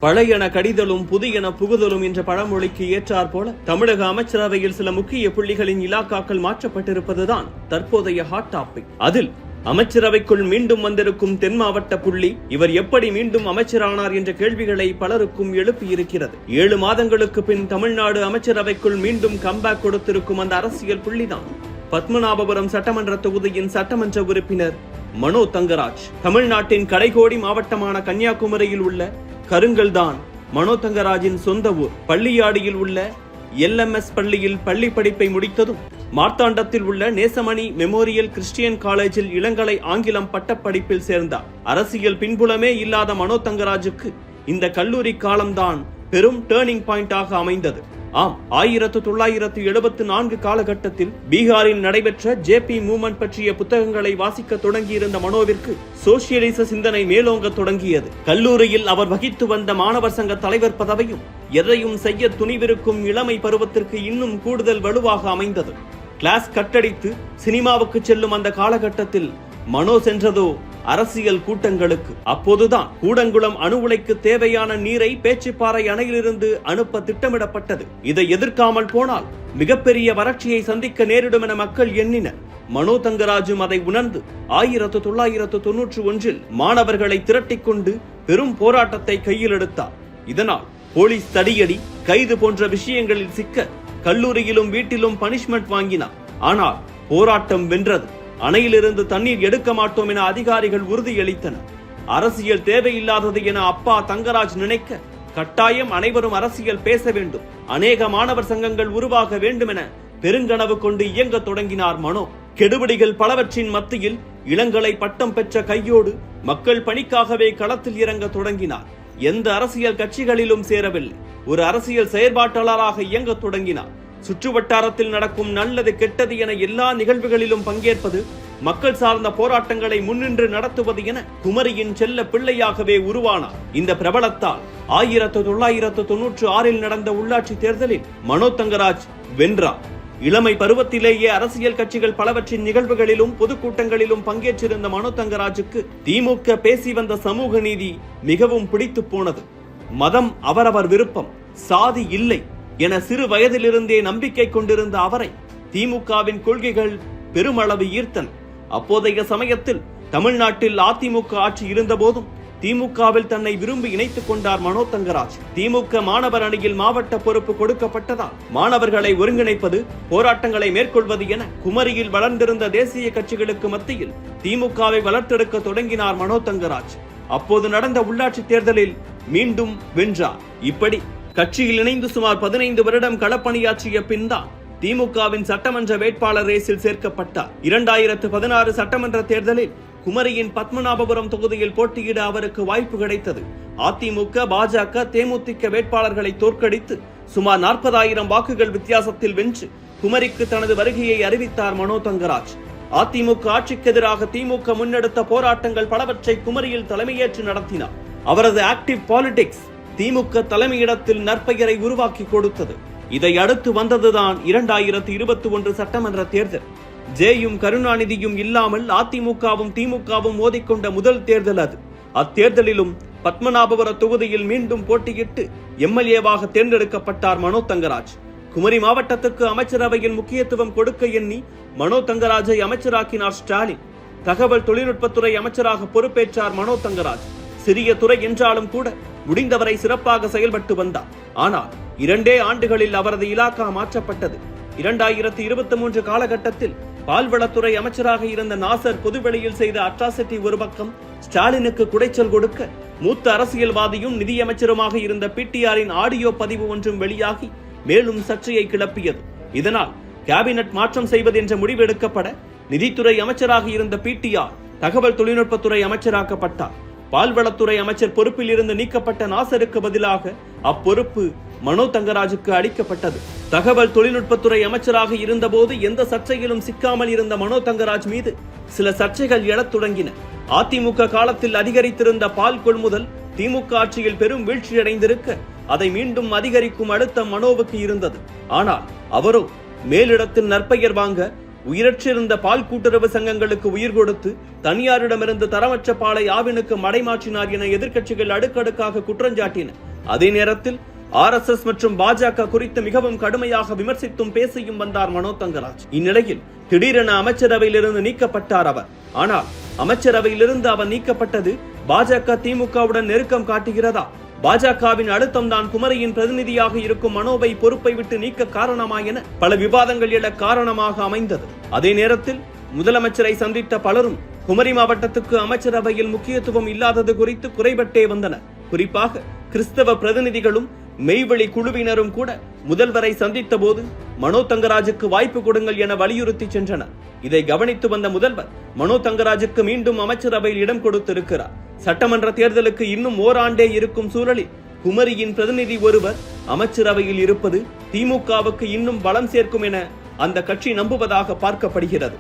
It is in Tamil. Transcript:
பழையன கடிதலும் புதியன புகுதலும் என்ற பழமொழிக்கு ஏற்றார் போல தமிழக அமைச்சரவையில் சில முக்கிய புள்ளிகளின் இலாக்காக்கள் மாற்றப்பட்டிருப்பதுதான் தற்போதைய ஹாட் டாபிக். அதில் அமைச்சரவைக்குள் மீண்டும் வந்திருக்கும் தென் மாவட்ட புள்ளி இவர் எப்படி மீண்டும் அமைச்சரானார் என்ற கேள்விகளை பலருக்கும் எழுப்பியிருக்கிறது. 7 மாதங்களுக்கு பின் தமிழ்நாடு அமைச்சரவைக்குள் மீண்டும் கம்பேக் கொடுத்திருக்கும் அந்த அரசியல் புள்ளிதான் பத்மநாபபுரம் சட்டமன்ற தொகுதியின் சட்டமன்ற உறுப்பினர் மனோ தங்கராஜ். தமிழ்நாட்டின் கடைகோடி மாவட்டமான கன்னியாகுமரியில் உள்ள கருங்கல் தான் மனோ தங்கராஜின் சொந்த ஊர். பள்ளியாடியில் உள்ள LMS பள்ளியில் பள்ளி படிப்பை முடித்ததும் மார்த்தாண்டத்தில் உள்ள நேசமணி மெமோரியல் கிறிஸ்டியன் காலேஜில் இளங்கலை ஆங்கிலம் பட்டப்படிப்பில் சேர்ந்தார். அரசியல் பின்புலமே இல்லாத மனோ தங்கராஜுக்கு இந்த கல்லூரி காலம்தான் பெரும் டேர்னிங் பாயிண்டாக அமைந்தது. ஆம், 1974 காலகட்டத்தில் பீகாரில் நடைபெற்ற JP மூவ்மெண்ட் பற்றிய புத்தகங்களை வாசிக்க தொடங்கியிருந்த மனோவிற்கு சோசியலிச சிந்தனை மேலோங்க தொடங்கியது. கல்லூரியில் அவர் வகித்து வந்த மாணவர் சங்க தலைவர் பதவியும் எதையும் செய்ய துணிவிருக்கும் இளமை பருவத்திற்கு இன்னும் கூடுதல் வலுவாக அமைந்தது. கிளாஸ் கட்டடித்து சினிமாவுக்கு செல்லும் அந்த காலகட்டத்தில் மனோ சென்றதோ அரசியல் கூட்டங்களுக்கு. அப்போதுதான் கூடங்குளம் அணு உலைக்கு தேவையான நீரை பேச்சிப்பாறை அணையிலிருந்து அனுப்ப திட்டமிடப்பட்டது. இதை எதிர்க்காமல் போனால் மிகப்பெரிய வறட்சியை சந்திக்க நேரிடும் என மக்கள் எண்ணினர். மனோ தங்கராஜும் அதை உணர்ந்து 1991 மாணவர்களை திரட்டிக் கொண்டு பெரும் போராட்டத்தை கையில் எடுத்தார். இதனால் போலீஸ் தடியடி, கைது போன்ற விஷயங்களில் சிக்க கல்லூரியிலும் வீட்டிலும் பனிஷ்மெண்ட் வாங்கினார். ஆனால் போராட்டம் வென்றது. அணையிலிருந்து தண்ணீர் எடுக்க மாட்டோம் என அதிகாரிகள் உறுதியளித்தனர். அரசியல் தேவையில்லாதது என அப்பா தங்கராஜ் நினைக்க கட்டாயம் அனைவரும் அரசியல் பேச வேண்டும், அநேக மாணவர் சங்கங்கள் உருவாக வேண்டும் என பெருங்கனவு கொண்டு இயங்க தொடங்கினார் மனோ. கெடுபிடிகள் பலவற்றின் மத்தியில் இளங்கலை பட்டம் பெற்ற கையோடு மக்கள் பணிக்காகவே களத்தில் இறங்க தொடங்கினார். எந்த அரசியல் கட்சிகளிலும் சேரவில்லை. ஒரு அரசியல் செயற்பாட்டாளராக இயங்க தொடங்கினார். சுற்று வட்டாரத்தில் நடக்கும் நல்லது கெட்டது என எல்லா நிகழ்வுகளிலும் பங்கேற்பது, மக்கள் சார்ந்த போராட்டங்களை முன்னின்று நடத்துவது என குமரியின் செல்ல பிள்ளையாகவே உருவானார். இந்த பிரபலத்தால் 1996 நடந்த உள்ளாட்சி தேர்தலில் மனோ தங்கராஜ் வென்றார். இளமை பருவத்திலேயே அரசியல் கட்சிகள் பலவற்றின் நிகழ்வுகளிலும் பொதுக்கூட்டங்களிலும் பங்கேற்றிருந்த மனோ தங்கராஜுக்கு திமுக பேசி வந்த சமூக நீதி மிகவும் பிடித்து போனது. மதம் அவரவர் விருப்பம், சாதி இல்லை என சிறு வயதிலிருந்தே நம்பிக்கை கொண்டிருந்த அவரை திமுகவின் கொள்கைகள் பெருமளவு ஈர்த்தன. அப்போதைய சமயத்தில் தமிழ்நாட்டில் அதிமுக ஆட்சி இருந்த போதும் திமுகவில் தன்னை விரும்பி இணைத்துக் கொண்டார் மனோ தங்கராஜ். திமுக மாணவர் அணியில் மாவட்ட பொறுப்பு கொடுக்கப்பட்டதால் மாணவர்களை ஒருங்கிணைப்பது, போராட்டங்களை மேற்கொள்வது என குமரியில் வளர்ந்திருந்த தேசிய கட்சிகளுக்கு மத்தியில் திமுகவை வளர்த்தெடுக்க தொடங்கினார் மனோ தங்கராஜ். அப்போது நடந்த உள்ளாட்சி தேர்தலில் மீண்டும் வென்றார். இப்படி கட்சியில் இணைந்து சுமார் 15 வருடம் களப்பணியாற்றிய பின்தான் திமுகவின் சட்டமன்ற வேட்பாளர் ரேஸில் சேர்க்கப்பட்டார். 2016 சட்டமன்ற தேர்தலில் குமரியின் பத்மநாபபுரம் தொகுதியில் போட்டியிட அவருக்கு வாய்ப்பு கிடைத்தது. அதிமுக, பாஜக, தேமுதிக வேட்பாளர்களை தோற்கடித்து சுமார் 40,000 வாக்குகள் வித்தியாசத்தில் வென்று குமரிக்கு தனது வருகையை அறிவித்தார் மனோ தங்கராஜ். அதிமுக ஆட்சிக்கு எதிராக திமுக முன்னெடுத்த போராட்டங்கள் பலவற்றை குமரியில் தலைமையேற்று நடத்தினார். அவரது ஆக்டிவ் பாலிடிக்ஸ் திமுக தலைமையிடத்தில் நற்பெயரை உருவாக்கி கொடுத்தது. இதை அடுத்து வந்ததுதான் 2021 சட்டமன்ற தேர்தல். ஜேயும் கருணாநிதியும் இல்லாமல் அதிமுகவும் திமுகவும் மோதிக்கொண்ட முதல் தேர்தல் அது. அத்தேர்தலிலும் பத்மநாபபுர தொகுதியில் மீண்டும் போட்டியிட்டு MLA-வாக தேர்ந்தெடுக்கப்பட்டார் மனோ தங்கராஜ். குமரி மாவட்டத்துக்கு அமைச்சரவையில் முக்கியத்துவம் கொடுக்க எண்ணி மனோ தங்கராஜை அமைச்சராக்கினார் ஸ்டாலின். தகவல் தொழில்நுட்பத்துறை அமைச்சராக பொறுப்பேற்றார் மனோ தங்கராஜ். சிறிய துறை என்றாலும் கூட முடிந்தவரை சிறப்பாக செயல்பட்டு வந்தார். ஆனால் 2 ஆண்டுகளில் அவரது இலாக்கா மாற்றப்பட்டது. 2023 காலகட்டத்தில் பால்வளத்துறை அமைச்சராக இருந்த நாசர் பொதுவெளியில் செய்த அட்ராசிட்டி ஒரு பக்கம், ஸ்டாலினுக்கு குடைச்சல் கொடுக்க மூத்த அரசியல்வாதியும் நிதியமைச்சருமாக இருந்த PTRின் ஆடியோ பதிவு ஒன்றும் வெளியாகி மேலும் சர்ச்சையை கிளப்பியது. இதனால் கேபினட் மாற்றம் செய்வது என்ற முடிவு எடுக்கப்பட நிதித்துறை அமைச்சராக இருந்த PTR தகவல் தொழில்நுட்பத்துறை அமைச்சராக்கப்பட்டார். பால்வளத்துறை அமைச்சர் பொறுப்பில் இருந்து நீக்கப்பட்ட நாசருக்கு பதிலாக அப்பொறுப்பு மனோ தங்கராஜுக்கு அளிக்கப்பட்டது. தகவல் தொழில்நுட்பத்துறை அமைச்சராக இருந்தபோது எந்த சர்ச்சையிலும் சிக்காமல் இருந்த மனோ தங்கராஜ் மீது சில சர்ச்சைகள் எழத் தொடங்கின. அதிமுக காலத்தில் அதிகரித்திருந்த பால் கொள்முதல் திமுக ஆட்சியில் பெரும் வீழ்ச்சியடைந்திருக்க அதை மீண்டும் அதிகரிக்கும் அழுத்தம் மனோவுக்கு இருந்தது. ஆனால் அவரோ மேலிடத்தில் நற்பெயர் வாங்க உயிரற்றிருந்த பால் கூட்டுறவு சங்கங்களுக்கு உயிர் கொடுத்து தனியாரிடமிருந்து தரமற்ற பாலை ஆவினுக்கு மடைமாற்றினார் என எதிர்க்கட்சிகள் அடுக்கடுக்காக குற்றஞ்சாட்டின. அதே நேரத்தில் RSS மற்றும் பாஜக குறித்து மிகவும் கடுமையாக விமர்சித்தும் பேசியும் வந்தார் மனோ தங்கராஜ். இந்நிலையில் திடீரென அமைச்சரவையிலிருந்து நீக்கப்பட்டார் அவர். ஆனால் அமைச்சரவையிலிருந்து அவர் நீக்கப்பட்டது பாஜக திமுகவுடன் நெருக்கம் காட்டுகிறதா? பாஜகவின் அழுத்தம் தான் குமரியின் பிரதிநிதியாக இருக்கும் மனோவை பொறுப்பை விட்டு நீக்க காரணமா என பல விவாதங்கள் எழ காரணமாக அமைந்தது. அதே நேரத்தில் முதலமைச்சரை சந்தித்த பலரும் குமரி மாவட்டத்துக்கு அமைச்சரவையில் முக்கியத்துவம் இல்லாதது குறித்து குறைபட்டே வந்தனர். குறிப்பாக கிறிஸ்தவ பிரதிநிதிகளும் மெய்வெளி குழுவினரும் கூட முதல்வரை சந்தித்த போது மனோ தங்கராஜுக்கு வாய்ப்பு கொடுங்கள் என வலியுறுத்தி சென்றனர். இதை கவனித்து வந்த முதல்வர் மனோ தங்கராஜுக்கு மீண்டும் அமைச்சரவையில் இடம் கொடுத்திருக்கிறார். சட்டமன்ற தேர்தலுக்கு இன்னும் ஓராண்டே இருக்கும் சூழலில் குமரியின் பிரதிநிதி ஒருவர் அமைச்சரவையில் இருப்பது திமுகவுக்கு இன்னும் பலம் சேர்க்கும் என அந்த கட்சி நம்புவதாக பார்க்கப்படுகிறது.